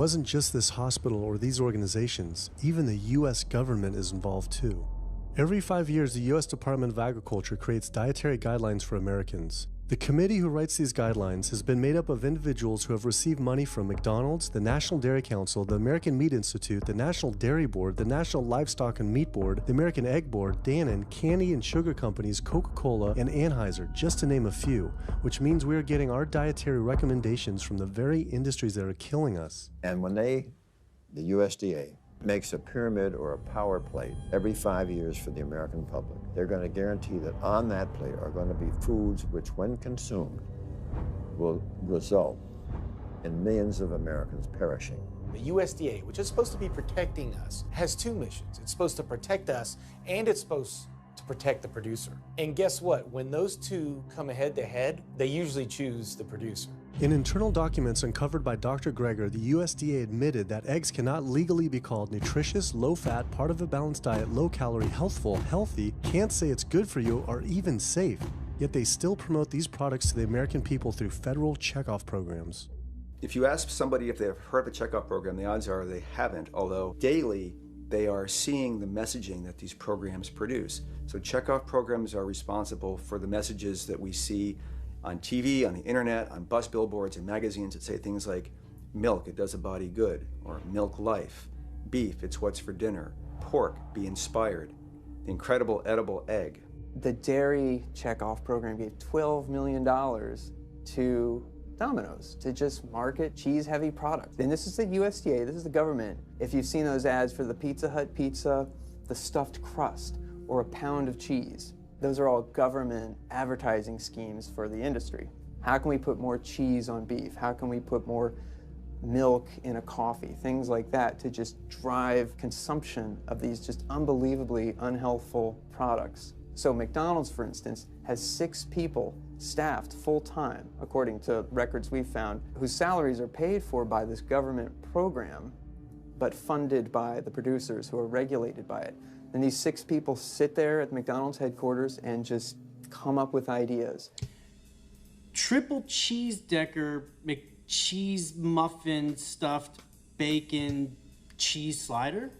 It wasn't just this hospital or these organizations, even the US government is involved too. Every 5 years, the US Department of Agriculture creates dietary guidelines for Americans. The committee who writes these guidelines has been made up of individuals who have received money from McDonald's, the National Dairy Council, the American Meat Institute, the National Dairy Board, the National Livestock and Meat Board, the American Egg Board, Dannon, candy and sugar companies, Coca-Cola, and Anheuser, just to name a few, which means we are getting our dietary recommendations from the very industries that are killing us. And when the USDA, makes a pyramid or a power plate every 5 years for the American public, they're going to guarantee that on that plate are going to be foods which, when consumed, will result in millions of Americans perishing. The USDA, which is supposed to be protecting us, has two missions. It's supposed to protect us, and it's supposed to protect the producer. And guess what? When those two come head to head, they usually choose the producer. In internal documents uncovered by Dr. Greger, the USDA admitted that eggs cannot legally be called nutritious, low-fat, part of a balanced diet, low-calorie, healthful, healthy, can't say it's good for you, or even safe. Yet they still promote these products to the American people through federal checkoff programs. If you ask somebody if they've heard of the checkoff program, the odds are they haven't, although daily they are seeing the messaging that these programs produce. So checkoff programs are responsible for the messages that we see on TV, on the internet, on bus billboards and magazines that say things like, milk, it does a body good, or milk life, beef, it's what's for dinner, pork, be inspired, the incredible edible egg. The dairy checkoff program gave $12 million to Domino's to just market cheese-heavy products. And this is the USDA, this is the government. If you've seen those ads for the Pizza Hut pizza, the stuffed crust, or a pound of cheese, those are all government advertising schemes for the industry. How can we put more cheese on beef? How can we put more milk in a coffee? Things like that to just drive consumption of these just unbelievably unhealthful products. So McDonald's, for instance, has 6 people staffed full-time, according to records we've found, whose salaries are paid for by this government program, but funded by the producers who are regulated by it. And these 6 people sit there at McDonald's headquarters and just come up with ideas. Triple cheese decker McCheese muffin stuffed bacon cheese slider?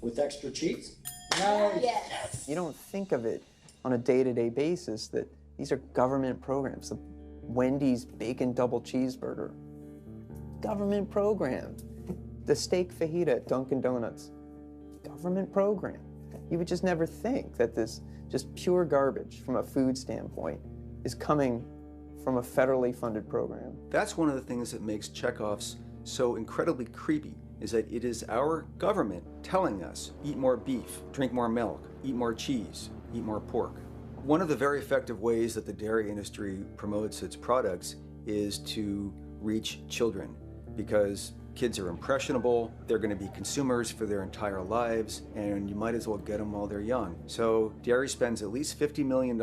With extra cheese? No. Yes. You don't think of it on a day-to-day basis that these are government programs. The Wendy's bacon double cheeseburger, government program. The steak fajita at Dunkin' Donuts, government program. You would just never think that this just pure garbage from a food standpoint is coming from a federally funded program. That's one of the things that makes checkoffs so incredibly creepy, is that it is our government telling us, eat more beef, drink more milk, eat more cheese, eat more pork. One of the very effective ways that the dairy industry promotes its products is to reach children, because kids are impressionable, they're going to be consumers for their entire lives, and you might as well get them while they're young. So dairy spends at least $50 million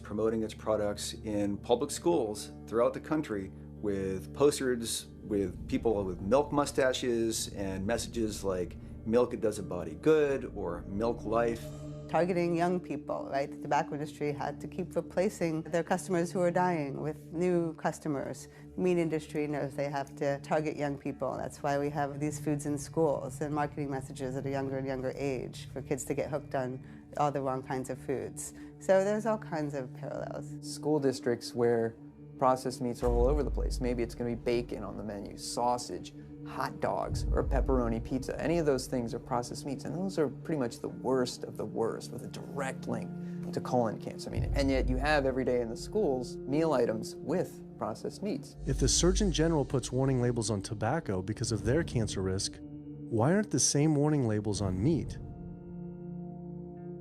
promoting its products in public schools throughout the country with posters with people with milk mustaches and messages like, milk, it does a body good, or milk life. Targeting young people, right? The tobacco industry had to keep replacing their customers who are dying with new customers. The meat industry knows they have to target young people. That's why we have these foods in schools and marketing messages at a younger and younger age for kids to get hooked on all the wrong kinds of foods. So there's all kinds of parallels. School districts where processed meats are all over the place. Maybe it's going to be bacon on the menu, sausage, hot dogs, or pepperoni pizza. Any of those things are processed meats, and those are pretty much the worst of the worst with a direct link to colon cancer. And yet you have every day in the schools meal items with processed meats. If the Surgeon General puts warning labels on tobacco because of their cancer risk, why aren't the same warning labels on meat?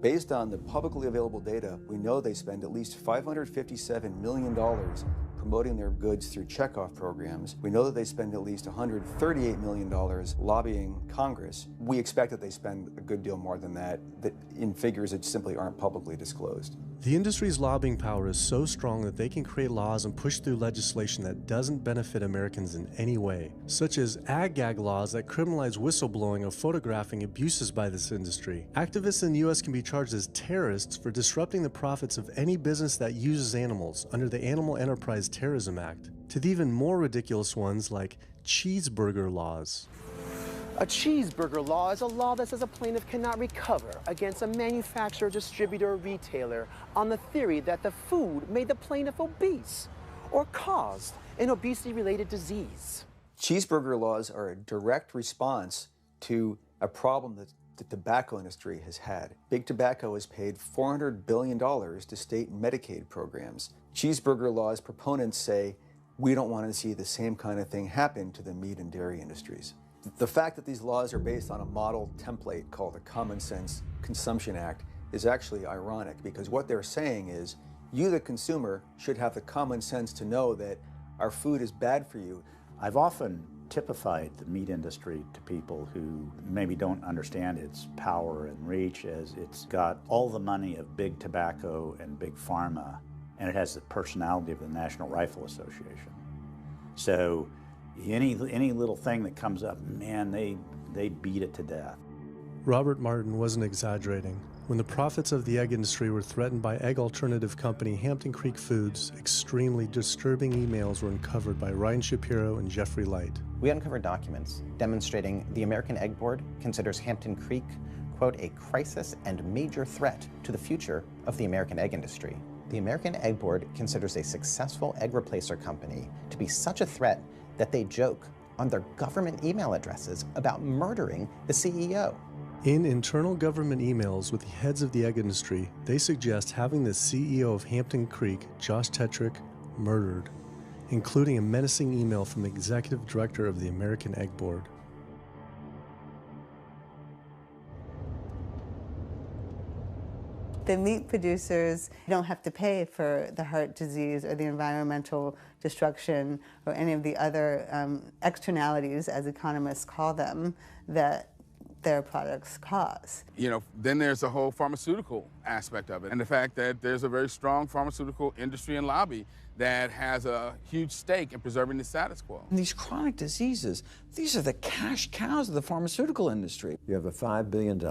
Based on the publicly available data, we know they spend at least $557 million promoting their goods through checkoff programs. We know that they spend at least $138 million lobbying Congress. We expect that they spend a good deal more than that in figures that simply aren't publicly disclosed. The industry's lobbying power is so strong that they can create laws and push through legislation that doesn't benefit Americans in any way, such as ag-gag laws that criminalize whistleblowing or photographing abuses by this industry. Activists in the U.S. can be charged as terrorists for disrupting the profits of any business that uses animals under the Animal Enterprise Terrorism Act. to the even more ridiculous ones like cheeseburger laws. A cheeseburger law is a law that says a plaintiff cannot recover against a manufacturer, distributor, or retailer on the theory that the food made the plaintiff obese or caused an obesity-related disease. Cheeseburger laws are a direct response to a problem that the tobacco industry has had. Big Tobacco has paid $400 billion to state Medicaid programs. Cheeseburger laws proponents say, we don't want to see the same kind of thing happen to the meat and dairy industries. The fact that these laws are based on a model template called the Common Sense Consumption Act is actually ironic, because what they're saying is, you, the consumer, should have the common sense to know that our food is bad for you. I've often typified the meat industry to people who maybe don't understand its power and reach as it's got all the money of big tobacco and big pharma, and it has the personality of the National Rifle Association. So any little thing that comes up, man, they beat it to death. Robert Martin wasn't exaggerating. When the profits of the egg industry were threatened by egg alternative company Hampton Creek Foods, extremely disturbing emails were uncovered by Ryan Shapiro and Jeffrey Light. We uncovered documents demonstrating the American Egg Board considers Hampton Creek, quote, a crisis and major threat to the future of the American egg industry. The American Egg Board considers a successful egg replacer company to be such a threat that they joke on their government email addresses about murdering the CEO. In internal government emails with the heads of the egg industry, they suggest having the CEO of Hampton Creek, Josh Tetrick, murdered, including a menacing email from the executive director of the American Egg Board. The meat producers don't have to pay for the heart disease or the environmental destruction or any of the other externalities, as economists call them, that their products cause. You know, then there's the whole pharmaceutical aspect of it, and the fact that there's a very strong pharmaceutical industry and lobby that has a huge stake in preserving the status quo. And these chronic diseases, these are the cash cows of the pharmaceutical industry. You have a $5 billion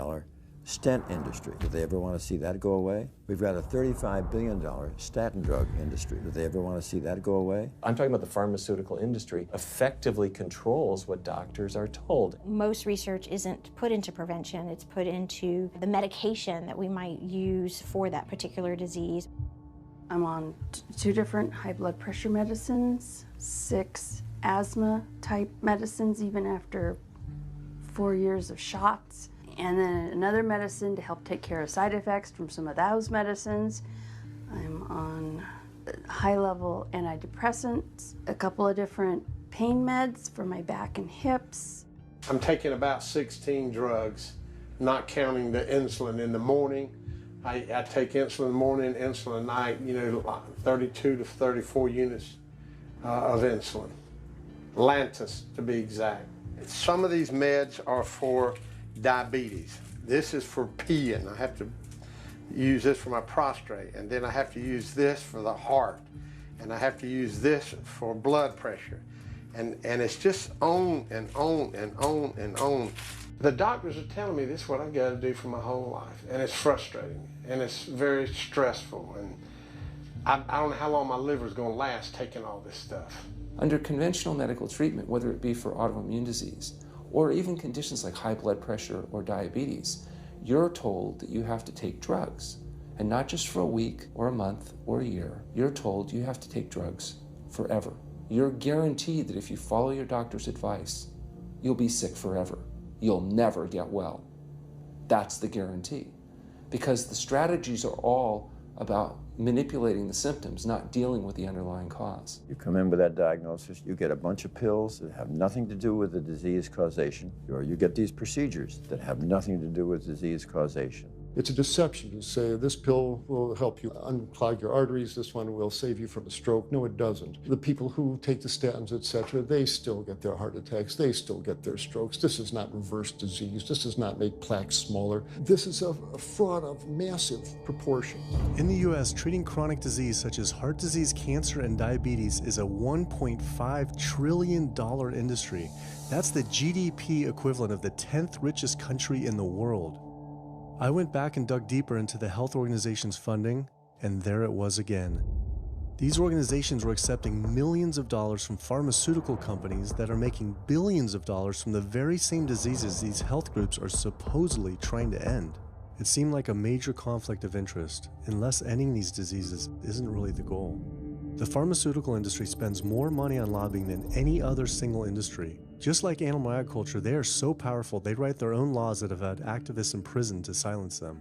stent industry. Do they ever want to see that go away? We've got a $35 billion statin drug industry. Do they ever want to see that go away? I'm talking about the pharmaceutical industry effectively controls what doctors are told. Most research isn't put into prevention, it's put into the medication that we might use for that particular disease. I'm on 2 different high blood pressure medicines, 6 asthma type medicines even after 4 years of shots, and then another medicine to help take care of side effects from some of those medicines. I'm on high-level antidepressants, a couple of different pain meds for my back and hips. I'm taking about 16 drugs, not counting the insulin in the morning. I take insulin in the morning, insulin at night, you know, 32 to 34 units of insulin. Lantus, to be exact. Some of these meds are for diabetes. This is for peeing. I have to use this for my prostate, and then I have to use this for the heart, and I have to use this for blood pressure. And it's just on and on and on and on. The doctors are telling me this is what I've got to do for my whole life, and it's frustrating, and it's very stressful, and I don't know how long my liver is going to last taking all this stuff. Under conventional medical treatment, whether it be for autoimmune disease, or even conditions like high blood pressure or diabetes, you're told that you have to take drugs. And not just for a week or a month or a year. You're told you have to take drugs forever. You're guaranteed that if you follow your doctor's advice, you'll be sick forever. You'll never get well. That's the guarantee. Because the strategies are all about manipulating the symptoms, not dealing with the underlying cause. You come in with that diagnosis, you get a bunch of pills that have nothing to do with the disease causation, or you get these procedures that have nothing to do with disease causation. It's a deception to say this pill will help you unclog your arteries, this one will save you from a stroke. No, it doesn't. The people who take the statins, etc., they still get their heart attacks, they still get their strokes. This is not reverse disease. This does not make plaques smaller. This is a fraud of massive proportion. In the U.S., treating chronic disease such as heart disease, cancer, and diabetes is a $1.5 trillion industry. That's the GDP equivalent of the 10th richest country in the world. I went back and dug deeper into the health organization's funding, and there it was again. These organizations were accepting millions of dollars from pharmaceutical companies that are making billions of dollars from the very same diseases these health groups are supposedly trying to end. It seemed like a major conflict of interest, unless ending these diseases isn't really the goal. The pharmaceutical industry spends more money on lobbying than any other single industry. Just like animal agriculture, they are so powerful they write their own laws that have had activists imprisoned to silence them.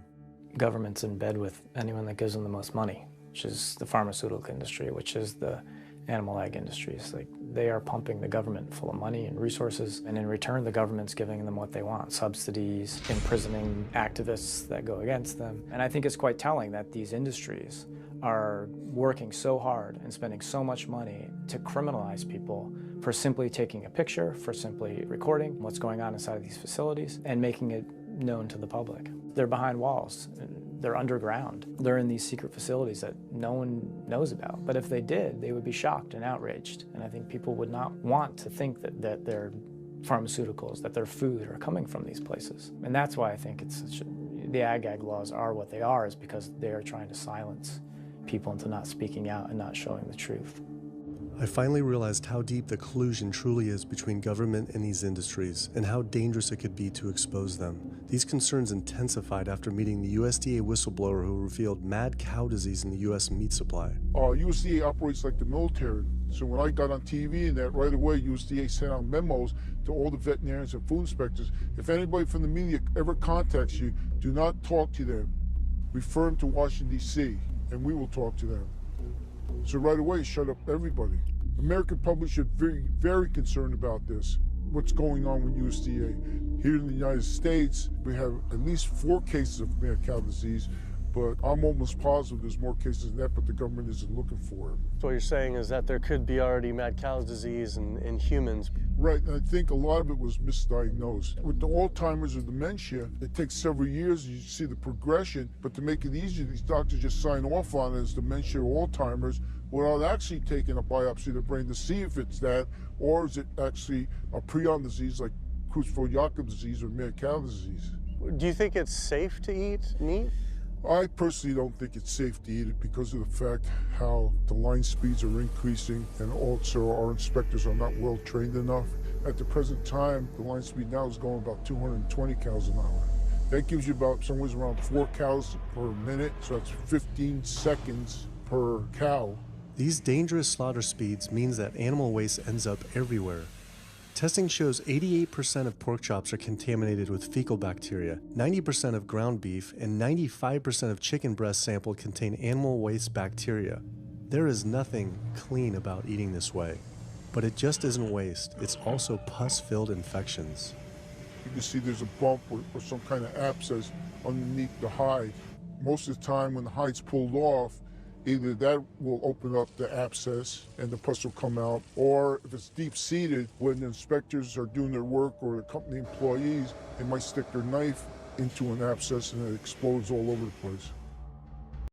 Government's in bed with anyone that gives them the most money, which is the pharmaceutical industry, which is the animal ag industries. Like, they are pumping the government full of money and resources, and in return the government's giving them what they want: subsidies, imprisoning activists that go against them. And I think it's quite telling that these industries are working so hard and spending so much money to criminalize people for simply taking a picture, for simply recording what's going on inside of these facilities and making it known to the public. They're behind walls. They're underground. They're in these secret facilities that no one knows about. But if they did, they would be shocked and outraged. And I think people would not want to think that their pharmaceuticals, that their food are coming from these places. And that's why I think the ag laws are what they are, is because they are trying to silence people into not speaking out and not showing the truth. I finally realized how deep the collusion truly is between government and these industries, and how dangerous it could be to expose them. These concerns intensified after meeting the USDA whistleblower who revealed mad cow disease in the U.S. meat supply. USDA operates like the military. So when I got on TV and that, right away USDA sent out memos to all the veterinarians and food inspectors. If anybody from the media ever contacts you, do not talk to them. Refer them to Washington, D.C., and we will talk to them. So right away, shut up everybody. American public should be very concerned about this, what's going on with USDA. Here in the United States, we have at least 4 cases of mad cow disease, but I'm almost positive there's more cases than that, but the government isn't looking for it. So what you're saying is that there could be already mad cow disease in humans. Right, and I think a lot of it was misdiagnosed. With the Alzheimer's or dementia, it takes several years, you see the progression, but to make it easier, these doctors just sign off on it as dementia or Alzheimer's without actually taking a biopsy of the brain to see if it's that, or is it actually a prion disease like Creutzfeldt-Jakob disease or mad cow disease. Do you think it's safe to eat meat? I personally don't think it's safe to eat it because of the fact how the line speeds are increasing, and also our inspectors are not well trained enough. At the present time, the line speed now is going about 220 cows an hour. That gives you about somewhere around 4 cows per minute, so that's 15 seconds per cow. These dangerous slaughter speeds means that animal waste ends up everywhere. Testing shows 88% of pork chops are contaminated with fecal bacteria, 90% of ground beef, and 95% of chicken breast sampled contain animal waste bacteria. There is nothing clean about eating this way. But it just isn't waste, it's also pus-filled infections. You can see there's a bump or some kind of abscess underneath the hide. Most of the time when the hide's pulled off, either that will open up the abscess and the pus will come out, or if it's deep-seated, when the inspectors are doing their work or the company employees, they might stick their knife into an abscess and it explodes all over the place.